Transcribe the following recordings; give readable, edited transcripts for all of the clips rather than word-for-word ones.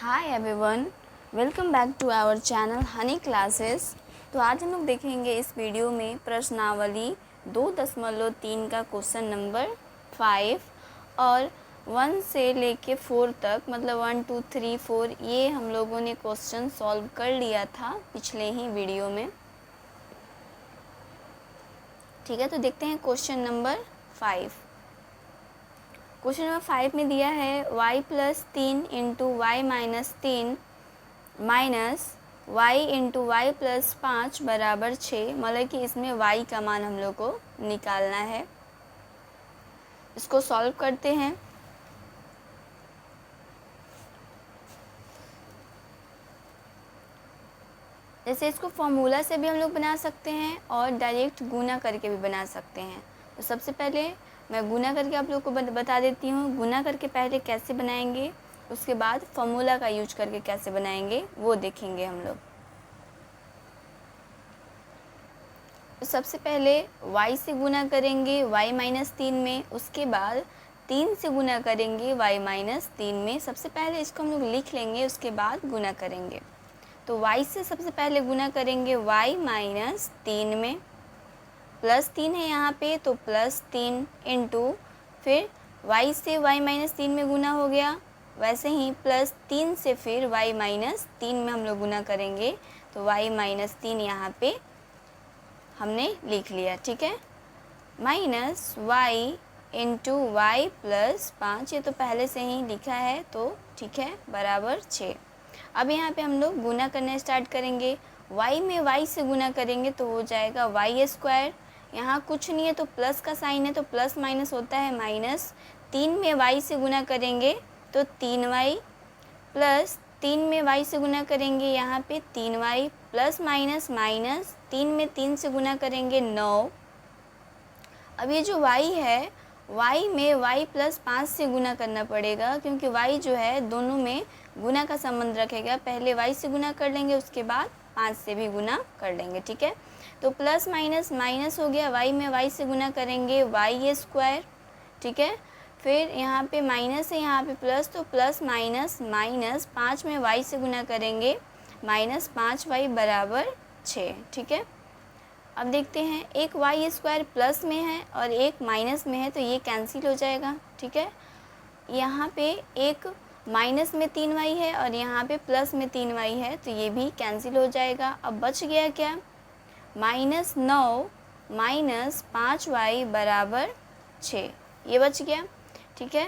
Hi everyone, welcome back to our channel Honey Classes. तो आज हम लोग देखेंगे इस वीडियो में प्रश्नावली 2.3 का क्वेश्चन नंबर 5 और 1 से लेके 4 तक, मतलब 1 2 3 4 ये हम लोगों ने क्वेश्चन सॉल्व कर लिया था पिछले ही वीडियो में। ठीक है, तो देखते हैं क्वेश्चन नंबर 5। क्वेश्चन नंबर 5 में दिया है y+3 into y minus 3 minus y into y plus 5 बराबर 6। मतलब कि इसमें y का मान हम लोग को निकालना है। इसको सॉल्व करते हैं। जैसे इसको फॉर्मूला से भी हम लोग बना सकते हैं और डायरेक्ट गुना करके भी बना सकते हैं। तो सबसे पहले मैं गुना करके आप लोग को बता देती हूँ। गुना करके पहले कैसे बनाएंगे, उसके बाद फॉर्मूला का यूज करके कैसे बनाएंगे वो देखेंगे हम लोग। तो सबसे पहले y से गुना करेंगे y माइनस 3 में, उसके बाद 3 से गुना करेंगे y माइनस 3 में। सबसे पहले इसको हम लोग लिख लेंगे, उसके बाद गुना करेंगे। तो y से सबसे पहले गुना करेंगे y माइनस 3 में, प्लस 3 है यहाँ पे तो प्लस 3 इंटू फिर y से y माइनस 3 में गुना हो गया। वैसे ही प्लस 3 से फिर y माइनस 3 में हम लोग गुना करेंगे तो y माइनस 3 यहाँ पे हमने लिख लिया। ठीक है, minus y into y plus 5, ये तो पहले से ही लिखा है तो ठीक है, बराबर 6। अब यहाँ पे हम लोग गुना करना स्टार्ट करेंगे। y में y से गुना करेंगे तो हो जाएगा वाई स्क्वायर। यहाँ कुछ नहीं है तो प्लस का साइन है तो प्लस माइनस होता है माइनस। 3 में y से गुना करेंगे तो 3y, प्लस 3 में y से गुना करेंगे यहाँ पे 3y, प्लस माइनस माइनस 3 में 3 से गुना करेंगे 9। अब ये जो y है, y में y प्लस 5 से गुना करना पड़ेगा, क्योंकि y जो है दोनों में गुना का संबंध रखेगा। पहले y से गुना कर लेंगे, उसके बाद 5 से भी गुना कर लेंगे। ठीक है, तो प्लस माइनस माइनस हो गया। y में y से गुना करेंगे वाई स्क्वायर। ठीक है, फिर यहाँ पे माइनस है, यहाँ पे प्लस, तो प्लस माइनस माइनस 5 में y से गुना करेंगे माइनस 5y बराबर 6। ठीक है, अब देखते हैं, एक वाई स्क्वायर प्लस में है और एक माइनस में है तो ये कैंसिल हो जाएगा। ठीक है, यहाँ पे एक माइनस में 3y है और यहाँ पे प्लस में 3y है तो ये भी कैंसिल हो जाएगा। अब बच गया क्या, माइनस 9 माइनस 5y बराबर 6, ये बच गया। ठीक है,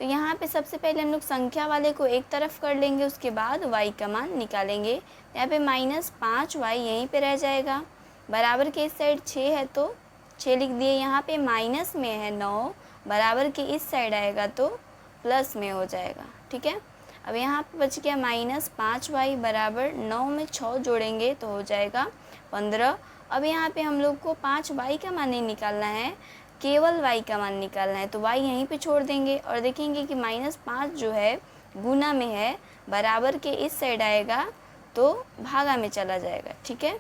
तो यहाँ पे सबसे पहले हम लोग संख्या वाले को एक तरफ कर लेंगे, उसके बाद y का मान निकालेंगे। यहाँ पे माइनस 5y यहीं पे रह जाएगा, बराबर के इस साइड 6 है तो 6 लिख दिए। यहाँ पे माइनस में है 9, बराबर के इस साइड आएगा तो प्लस में हो जाएगा। ठीक है, अब यहाँ पे बच गया माइनस 5y बराबर 9 में 6 जोड़ेंगे तो हो जाएगा 15। अब यहाँ पे हम लोग को 5y का मान नहीं निकालना है, केवल y का मान निकालना है, तो y यहीं पे छोड़ देंगे और देखेंगे कि माइनस 5 जो है गुना में है, बराबर के इस साइड आएगा तो भागा में चला जाएगा। ठीक है,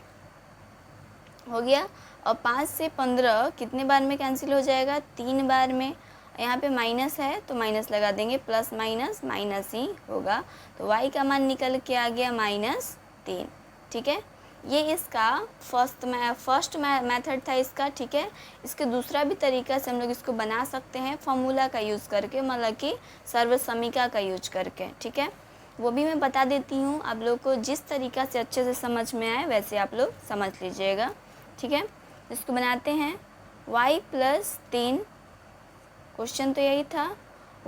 हो गया। और 5 से 15 कितने बार में कैंसिल हो जाएगा, 3 बार में। यहाँ पे माइनस है तो माइनस लगा देंगे, प्लस माइनस माइनस ही होगा, तो y का मान निकल के आ गया -3। ठीक है, ये इसका फर्स्ट मेथड था इसका। ठीक है, इसके दूसरा भी तरीका से हम लोग इसको बना सकते हैं फॉर्मूला का यूज़ करके, मतलब कि सर्वसमीका का यूज करके। ठीक है, वो भी मैं बता देती हूँ आप लोग को, जिस तरीका से अच्छे से समझ में आए वैसे आप लोग समझ लीजिएगा। ठीक है, इसको बनाते हैं y प्लस 3, क्वेश्चन तो यही था,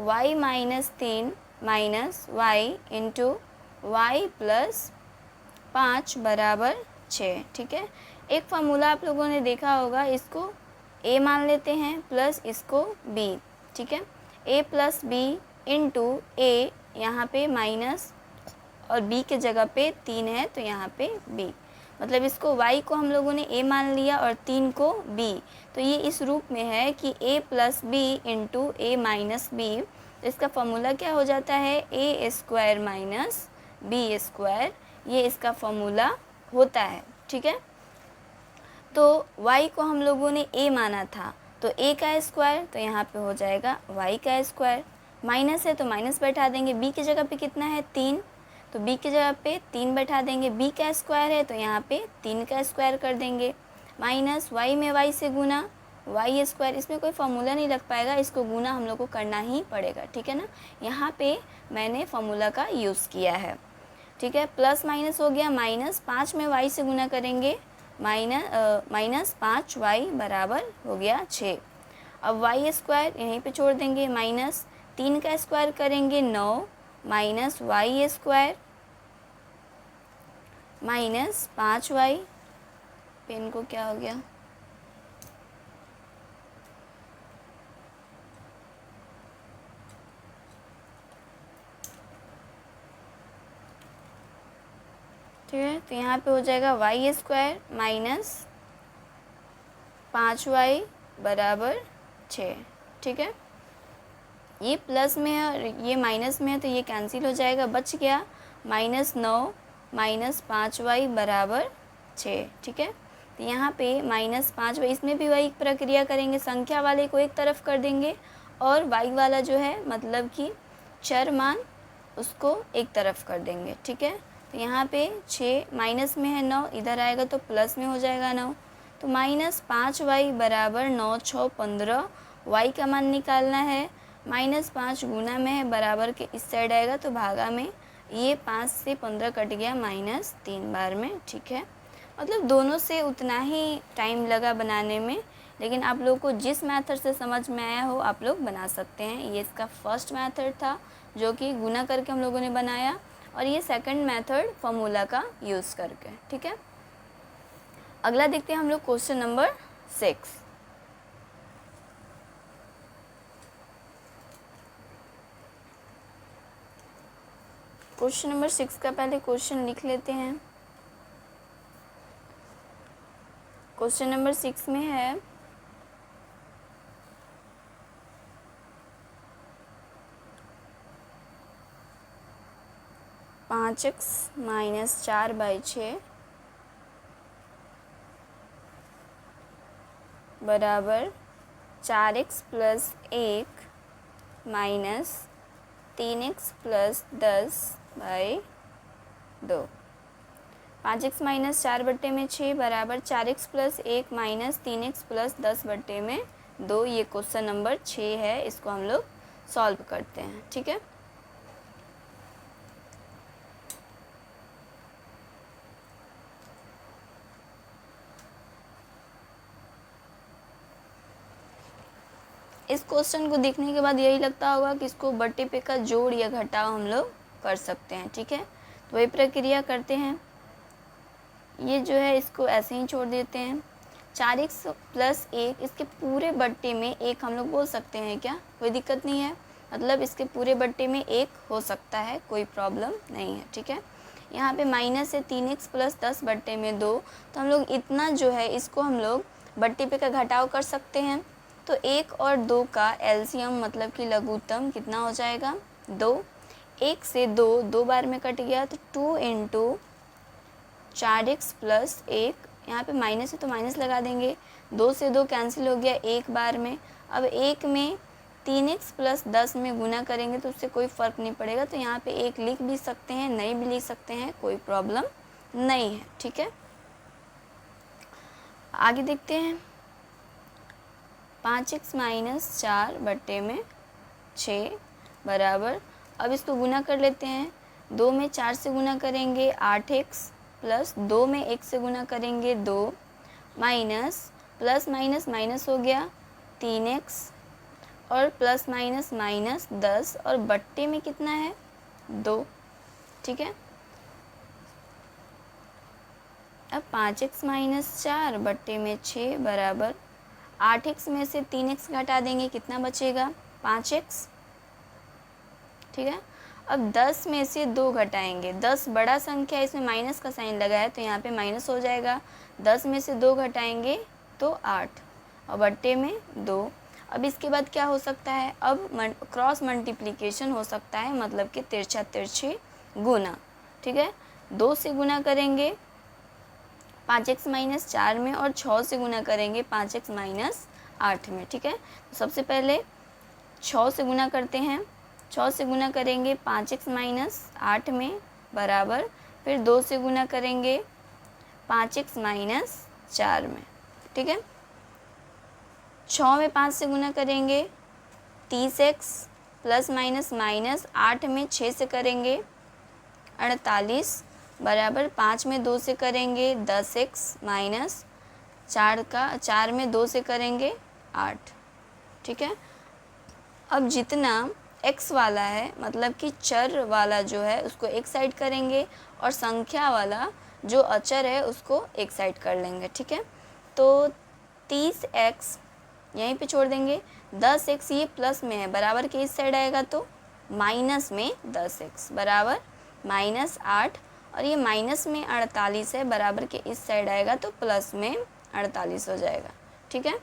y minus 3 minus y into y plus 5 बराबर 6। ठीक है, एक फार्मूला आप लोगों ने देखा होगा, इसको a मान लेते हैं प्लस इसको b। ठीक है, a plus b into a, यहाँ पे माइनस और b के जगह पे 3 है तो यहाँ पे b, मतलब इसको y को हम लोगों ने a मान लिया और 3 को b, तो ये इस रूप में है कि a plus b into a minus b। तो इसका फॉर्मूला क्या हो जाता है, a square minus b square, ये इसका फॉर्मूला होता है। ठीक है, तो y को हम लोगों ने a माना था तो a का स्क्वायर, तो यहाँ पे हो जाएगा y का स्क्वायर, माइनस है तो माइनस बैठा देंगे, b की जगह पे कितना है 3, तो b की जगह पे 3 बैठा देंगे, b का स्क्वायर है तो यहाँ पे 3 का स्क्वायर कर देंगे, माइनस y में y से गुना y स्क्वायर, इसमें कोई फार्मूला नहीं लग पाएगा, इसको गुना हम लोग को करना ही पड़ेगा, ठीक है ना। यहाँ पे मैंने फार्मूला का यूज़ किया है, ठीक है। प्लस माइनस हो गया, माइनस 5 में y से गुना करेंगे, माइनस 5y बराबर हो गया 6। अब y स्क्वायर यहीं पे छोड़ देंगे, माइनस 3 का स्क्वायर करेंगे 9 minus y square minus 5y, pen को क्या हो गया, ठीक है। तो यहाँ पे हो जाएगा y स्क्वायर माइनस 5y बराबर 6, ठीक है। ये प्लस में है और ये माइनस में है तो ये कैंसिल हो जाएगा, बच गया -9 माइनस 5y बराबर 6, ठीक है। तो यहाँ पे -5y, इसमें भी वही प्रक्रिया करेंगे, संख्या वाले को एक तरफ कर देंगे और y वाला जो है मतलब कि चर मान उसको एक तरफ कर देंगे, ठीक है। तो यहाँ पे 6 माइनस में है 9, इधर आएगा तो प्लस में हो जाएगा 9, तो -5y बराबर 9 6 15, y का मान निकालना है, -5 गुना में है, बराबर के इस साइड आएगा तो भागा में, ये 5 से 15 कट गया -3 बार में, ठीक है। मतलब दोनों से उतना ही टाइम लगा बनाने में, लेकिन आप लोग को जिस मेथड से समझ में आया हो आप लोग बना सकते हैं। ये इसका फर्स्ट मेथड था जो कि गुना करके हम लोगों ने बनाया, और ये सेकंड मेथड फार्मूला का यूज़ करके, ठीक है। अगला देखते हैं हम लोग क्वेश्चन नंबर 6। क्वेश्चन नंबर 6 का पहले क्वेश्चन लिख लेते हैं। क्वेश्चन नंबर 6 में है 5x माइनस 4/6 बराबर 4x plus 1 minus 3x plus 10/2। 5x minus 4/6 बराबर 4x plus 1 minus 3x plus 10/2। ये क्वेश्चन नंबर 6 है, इसको हम लोग सॉल्व करते हैं, ठीक है। इस क्वेश्चन को देखने के बाद यही लगता होगा कि इसको बट्टे पे का जोड़ या घटाव हम लोग कर सकते हैं, ठीक है। तो वही प्रक्रिया करते हैं। ये जो है इसको ऐसे ही छोड़ देते हैं। 4x प्लस 1, इसके पूरे बट्टे में 1 हम लोग बोल सकते हैं क्या, कोई दिक्कत नहीं है, मतलब इसके पूरे बट्टे में 1 हो सकता है, कोई प्रॉब्लम नहीं है, ठीक है। यहाँ पे माइनस है 3x प्लस 10/2, तो हम लोग इतना जो है इसको हम लोग बट्टे पे का घटाव कर सकते हैं। तो 1 और 2 का एलसीएम मतलब कि लघुत्तम कितना हो जाएगा, 2। 1 से 2 बार में कट गया तो 2 इंटू 4x प्लस 1, यहाँ पे माइनस है तो माइनस लगा देंगे, 2 से 2 कैंसिल हो गया 1 बार में। अब 1 में 3x प्लस 10 में गुना करेंगे तो उससे कोई फ़र्क नहीं पड़ेगा, तो यहाँ पे 1 लिख भी सकते हैं, नहीं भी लिख सकते हैं, कोई प्रॉब्लम नहीं है, ठीक है। आगे देखते हैं। 5x माइनस 4/6 बराबर, अब इसको गुना कर लेते हैं। 2 में 4 से गुना करेंगे 8x प्लस 2 में 1 से गुना करेंगे 2 माइनस प्लस माइनस माइनस हो गया 3x और प्लस माइनस माइनस 10 और बट्टे में कितना है 2, ठीक है। अब 5x माइनस 4/6 बराबर 8x में से 3x घटा देंगे, कितना बचेगा 5x, ठीक है। अब 10 में से 2 घटाएंगे, 10 बड़ा संख्या है, इसमें माइनस का साइन लगा है तो यहाँ पे माइनस हो जाएगा। 10 में से 2 घटाएंगे तो 8 और बट्टे में 2। अब इसके बाद क्या हो सकता है, अब क्रॉस मल्टीप्लिकेशन हो सकता है, मतलब कि तिरछा तिरछे गुना, ठीक है। 2 से गुना करेंगे 5x माइनस 4 में और 6 से गुना करेंगे 5x माइनस 8 में, ठीक है। तो सबसे पहले 6 से गुना करते हैं, 6 से गुना करेंगे 5x माइनस 8 में बराबर, फिर 2 से गुना करेंगे 5x माइनस 4 में, ठीक है। 6 में 5 से गुना करेंगे 30x प्लस माइनस माइनस 8 में 6 से करेंगे 48 बराबर 5 में 2 से करेंगे 10x माइनस 4 में 2 से करेंगे 8, ठीक है। अब जितना x वाला है मतलब कि चर वाला जो है उसको एक साइड करेंगे और संख्या वाला जो अचर है उसको एक साइड कर लेंगे, ठीक है। तो 30x यहीं पे छोड़ देंगे, 10x ये प्लस में है बराबर के इस साइड आएगा तो माइनस में 10x बराबर -8 और ये माइनस में 48 है बराबर के इस साइड आएगा तो प्लस में 48 हो जाएगा, ठीक है।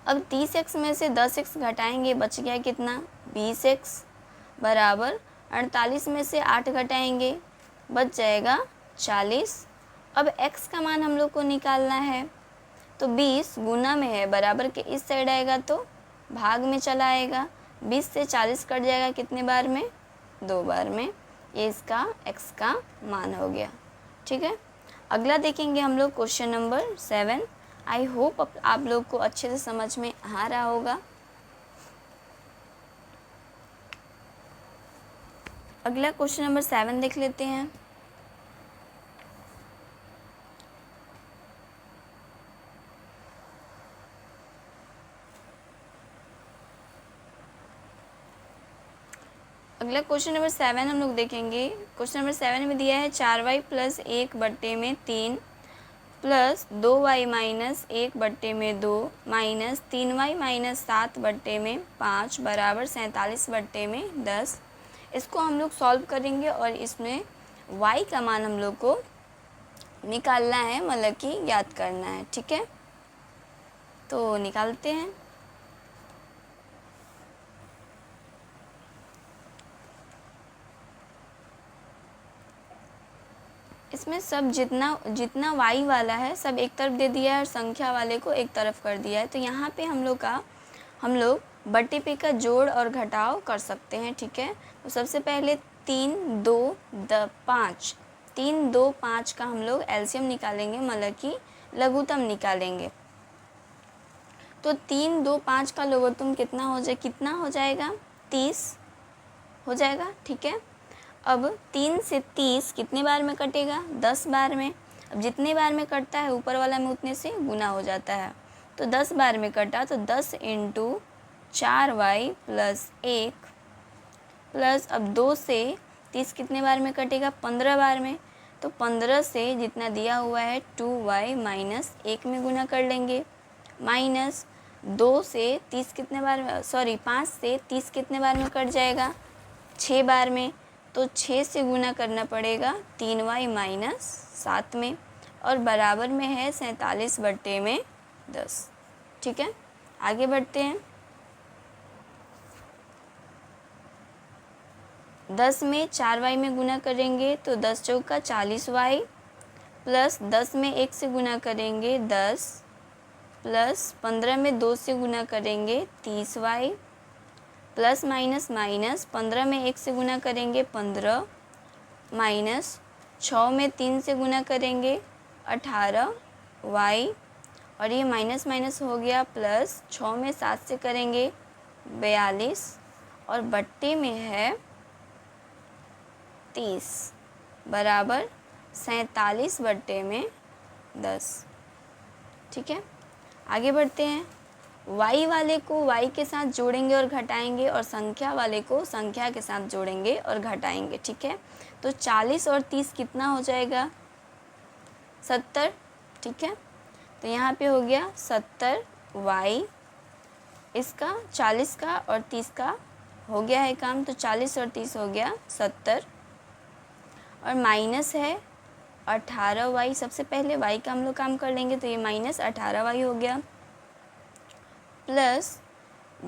अब 30x में से 10x घटाएंगे, बच गया कितना 20x बराबर 48 में से 8 घटाएंगे, बच जाएगा 40। अब x का मान हम लोग को निकालना है तो 20 गुना में है बराबर के इस साइड आएगा तो भाग में चला आएगा, 20 से 40 कट जाएगा कितने बार में 2 बार में, ये इसका x का मान हो गया, ठीक है। अगला देखेंगे हम लोग क्वेश्चन नंबर 7। आई होप आप लोग को अच्छे से समझ में आ रहा होगा। अगला क्वेश्चन नंबर 7 देख लेते हैं। अगला क्वेश्चन नंबर 7 हम लोग देखेंगे। क्वेश्चन नंबर 7 में दिया है 4y plus 1/3 plus 2y minus 1/2 minus 3y minus 7/5 बराबर 47/10। इसको हम लोग सॉल्व करेंगे और इसमें y का मान हम लोग को निकालना है, मतलब कि याद करना है, ठीक है। तो निकालते हैं। इसमें सब जितना y वाला है सब एक तरफ दे दिया है और संख्या वाले को एक तरफ कर दिया है। तो यहाँ पे हम लोग बट्टे पे का जोड़ और घटाव कर सकते हैं, ठीक है। तो सबसे पहले 3 2 5 3 2 5 का हम लोग एलसीएम निकालेंगे, मतलब कि लघुत्तम निकालेंगे। तो 3 2 5 का लघुत्तम कितना हो जाएगा 30 हो जाएगा, ठीक है। अब 3 से 30 कितने बार में कटेगा 10 बार में। अब जितने बार में कटता है ऊपर वाला में उतने से गुना हो जाता है। तो 10 बार में कटा तो 10 × 4y प्लस 1 प्लस अब 2 से 30 कितने बार में कटेगा 15 बार में। तो 15 से जितना दिया हुआ है 2y माइनस 1 में गुना कर लेंगे, माइनस 2 से 30 कितने बार में 5 से 30 कितने बार में कट जाएगा 6 बार में। तो 6 से गुना करना पड़ेगा 3y माइनस 7 में और बराबर में है 47/10, ठीक है। आगे बढ़ते हैं। 10 में 4y में गुना करेंगे तो 10 चौका 40y प्लस 10 में 1 से गुना करेंगे 10 प्लस 15 में 2 से गुना करेंगे 30y प्लस माइनस माइनस 15 में 1 से गुना करेंगे 15 माइनस 6 में 3 से गुना करेंगे 18y और ये माइनस माइनस हो गया प्लस 6 में 7 से करेंगे 42 और बट्टे में है 30 बराबर 47/10, ठीक है। आगे बढ़ते हैं। y वाले को y के साथ जोड़ेंगे और घटाएंगे और संख्या वाले को संख्या के साथ जोड़ेंगे और घटाएंगे, ठीक है। तो 40 और 30 कितना हो जाएगा 70, ठीक है। तो यहाँ पे हो गया 70y, इसका 40 का और 30 का हो गया है काम। तो 40 और 30 हो गया 70 और माइनस है 18y। सबसे पहले y का हम लोग काम कर लेंगे तो ये माइनस 18y हो गया प्लस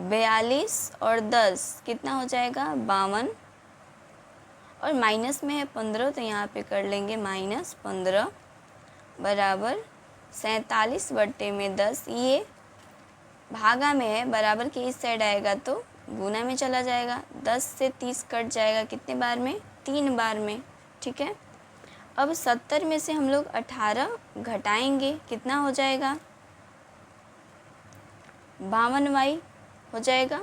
42 और 10 कितना हो जाएगा 52 और माइनस में है 15 तो यहाँ पे कर लेंगे -15 बराबर 47/10। ये भागा में है बराबर के इस साइड आएगा तो गुना में चला जाएगा। 10 से 30 कट जाएगा कितने बार में 3 बार में, ठीक है। अब 70 में से हम लोग 18 घटाएंगे, कितना हो जाएगा? 52y हो जाएगा,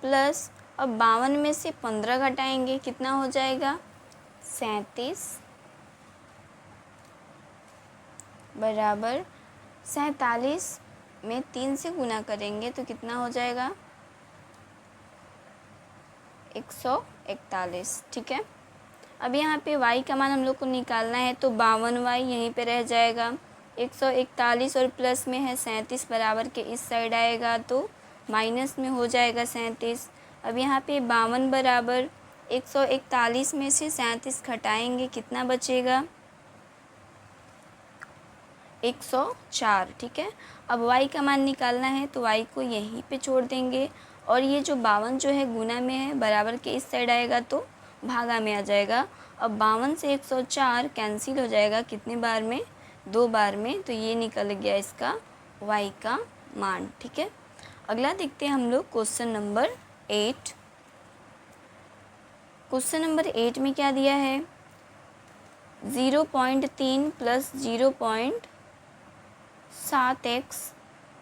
प्लस अब 52 में से 15 घटाएंगे, कितना हो जाएगा? 37 बराबर 47 में 3 से गुना करेंगे तो कितना हो जाएगा? 141, ठीक है। अब यहाँ पे y का मान हम लोग को निकालना है, तो 52y यहीं पे रह जाएगा, 141 और प्लस में है 37 बराबर के इस साइड आएगा तो माइनस में हो जाएगा 37। अब यहाँ पे 52 बराबर 141 में से 37 घटाएंगे, कितना बचेगा? 104, ठीक है। अब y का मान निकालना है तो y को यहीं पे छोड़ देंगे और ये जो 52 जो है गुना में है, बराबर के इस साइड आएगा तो भागा में आ जाएगा। अब 52 से 104 कैंसिल हो जाएगा, कितने बार में? 2 बार में, तो ये निकल गया इसका y का मान, ठीक है। अगला देखते हैं हम लोग क्वेश्चन नंबर 8। क्वेश्चन नंबर 8 में क्या दिया है? 0.3 प्लस 0.7x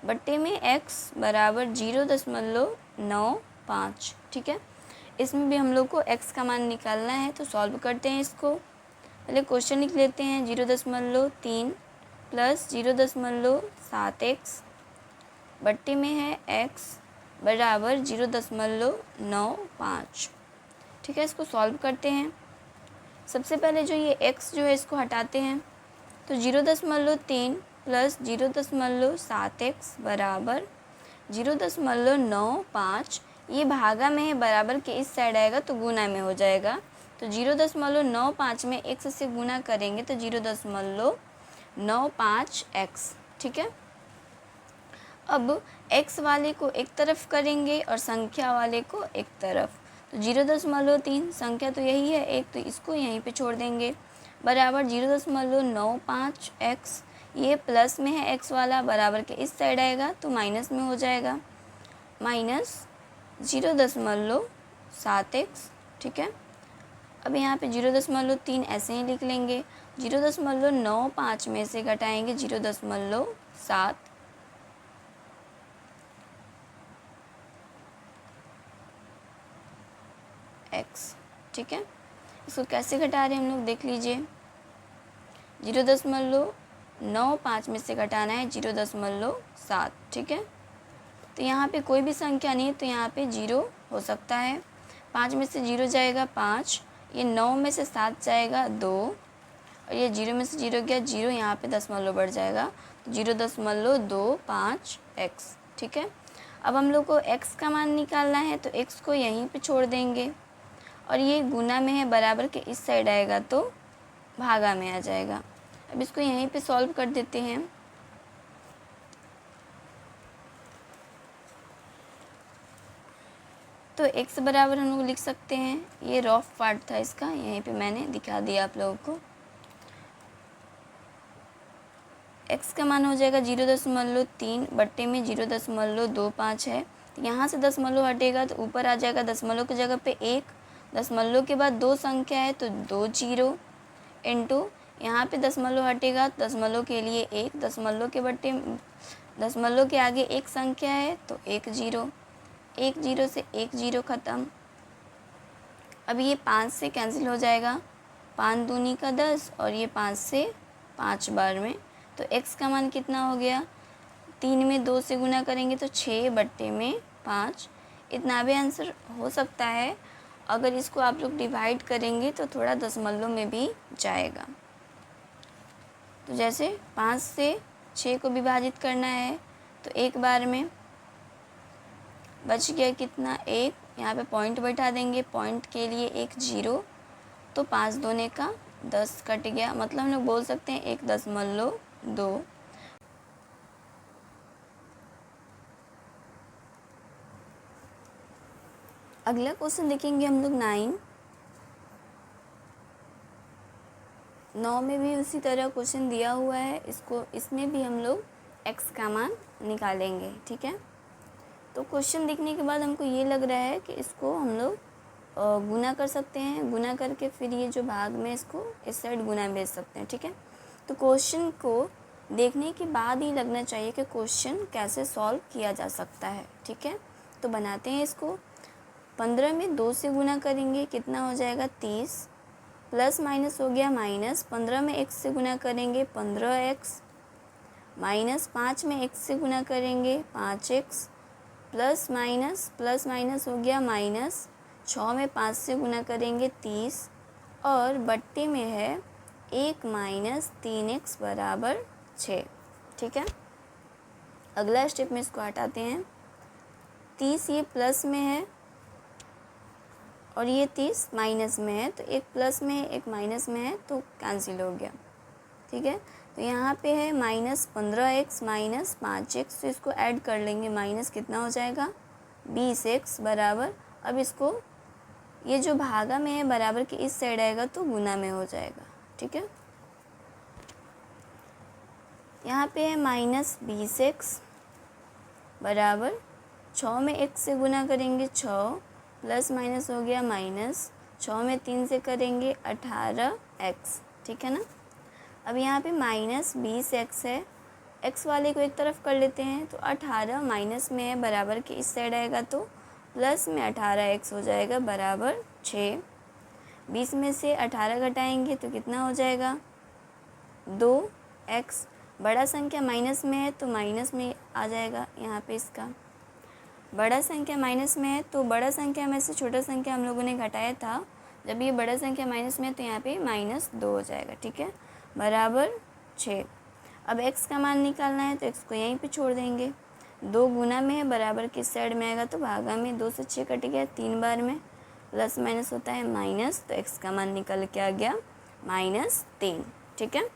बट्टे में x बराबर 0.95, ठीक है। इसमें भी हम लोग को x का मान निकालना है, तो सॉल्व करते हैं इसको। पहले क्वेश्चन लिख लेते हैं, 0.3 प्लस 0.7x बट्टे में है x बराबर 0.95, ठीक है। इसको सॉल्व करते हैं। सबसे पहले जो ये x जो है इसको हटाते हैं, तो 0.3 प्लस 0.7x बराबर 0.95, ये भागा में है, बराबर के इस साइड आएगा तो गुना में हो जाएगा। तो 0.95 में x से गुना करेंगे तो 0.95x, ठीक है। अब x वाले को एक तरफ करेंगे और संख्या वाले को एक तरफ, तो 0.3 संख्या तो यही है एक, तो इसको यहीं पे छोड़ देंगे, बराबर 0.95x, ये प्लस में है x वाला, बराबर के इस साइड आएगा तो माइनस में हो जाएगा, माइनस 0.7x, ठीक है। अब यहाँ पे 0.3 ऐसे ही लिख लेंगे, 0.95 में से घटाएंगे 0.7, x, ठीक है। इसको कैसे घटा रहे हैं हम लोग देख लीजिए, 0.95 में से घटाना है 0.7, ठीक है। तो यहाँ पे कोई भी संख्या नहीं है तो यहाँ पे 0 हो सकता है, 5 में से 0 जाएगा 5, ये 9 में से 7 जाएगा 2, और ये 0 में से 0 गया 0, यहाँ पे दशमलव बढ़ जाएगा, तो 0.25x, ठीक है। अब हम लोग को x का मान निकालना है, तो x को यहीं पे छोड़ देंगे और ये गुना में है, बराबर के इस साइड आएगा तो भागा में आ जाएगा। अब इसको यहीं पे सॉल्व कर देते हैं। तो x बराबर हम लोग लिख सकते हैं, ये रफ पार्ट था इसका, यहीं पे मैंने दिखा दिया आप लोगों को। x का मान हो जाएगा 0.3 बट्टे में 0.25 है, तो यहाँ से दशमलव हटेगा तो ऊपर आ जाएगा, दशमलव की जगह पे 1, दशमलव के बाद 2 संख्या है तो 2 0 इंटू यहाँ पे दशमलव हटेगा, दशमलव के लिए 1, दशमलव के बट्टे दशमलव के आगे 1 संख्या है तो 1 0, 1 0 से 1 0 ख़त्म। अब ये 5 से कैंसिल हो जाएगा, 5 दूनी का 10 और ये 5 से 5 बार में, तो x का मान कितना हो गया? 3 में 2 से गुना करेंगे तो 6 बट्टे में 5, इतना भी आंसर हो सकता है। अगर इसको आप लोग डिवाइड करेंगे तो थोड़ा दशमलव में भी जाएगा। तो जैसे 5 से 6 को विभाजित करना है तो एक बार में बच गया कितना? 1, यहाँ पे पॉइंट बैठा देंगे, पॉइंट के लिए 1 0, तो 5 दूने का 10 कट गया, मतलब हम लोग बोल सकते हैं 1.2। अगला क्वेश्चन देखेंगे हम लोग 9 में भी उसी तरह क्वेश्चन दिया हुआ है, इसमें भी हम लोग x का मान निकालेंगे, ठीक है। तो क्वेश्चन देखने के बाद हमको ये लग रहा है कि इसको हम लोग गुना कर सकते हैं, गुना करके फिर ये जो भाग में इसको इस साइड गुना भेज सकते हैं, ठीक है। तो क्वेश्चन को देखने के बाद ही लगना चाहिए कि क्वेश्चन कैसे सॉल्व किया जा सकता है, ठीक है। तो बनाते हैं इसको। 15 में 2 से गुना करेंगे, कितना हो जाएगा 30, प्लस माइनस हो गया माइनस, 15 में x से गुना करेंगे 15x, माइनस 5 में x से गुना करेंगे 5x, प्लस माइनस हो गया माइनस, 6 में 5 से गुना करेंगे 30, और बट्टे में है 1 माइनस 3x बराबर 6, ठीक है। अगला स्टेप में इसको हटाते हैं। 30 ये प्लस में है और ये 30 माइनस में है, तो एक प्लस में है एक माइनस में है, तो कैंसिल हो गया, ठीक है। तो यहाँ पे है माइनस 15x माइनस 5x, तो इसको ऐड कर लेंगे, माइनस कितना हो जाएगा 20x बराबर, अब इसको ये जो भागा में है बराबर के इस साइड आएगा तो गुना में हो जाएगा, ठीक है। यहाँ पे है माइनस 20x बराबर 6 में x से गुना करेंगे 6, प्लस माइनस हो गया माइनस, 6 में 3 से करेंगे 18x, ठीक है ना। अब यहाँ पे माइनस 20x है, x वाले को एक तरफ कर लेते हैं, तो 18 माइनस में है बराबर के इस साइड आएगा तो प्लस में 18x हो जाएगा बराबर 6। 20 में से 18 घटाएंगे तो कितना हो जाएगा 2x, बड़ा संख्या माइनस में है तो माइनस में आ जाएगा, यहाँ पे इसका बड़ा संख्या माइनस में है तो बड़ा संख्या में से छोटा संख्या हम लोगों ने घटाया था, जब ये बड़ा संख्या माइनस में है तो यहाँ पे -2 हो जाएगा, ठीक है, बराबर 6। अब x का मान निकालना है तो x को यहीं पे छोड़ देंगे, 2 गुना में है बराबर किस साइड में आएगा, तो भागा में 2 से 6 कट गया, 3 बार में प्लस माइनस होता है माइनस, तो x का मान निकल के आ गया -3, ठीक है।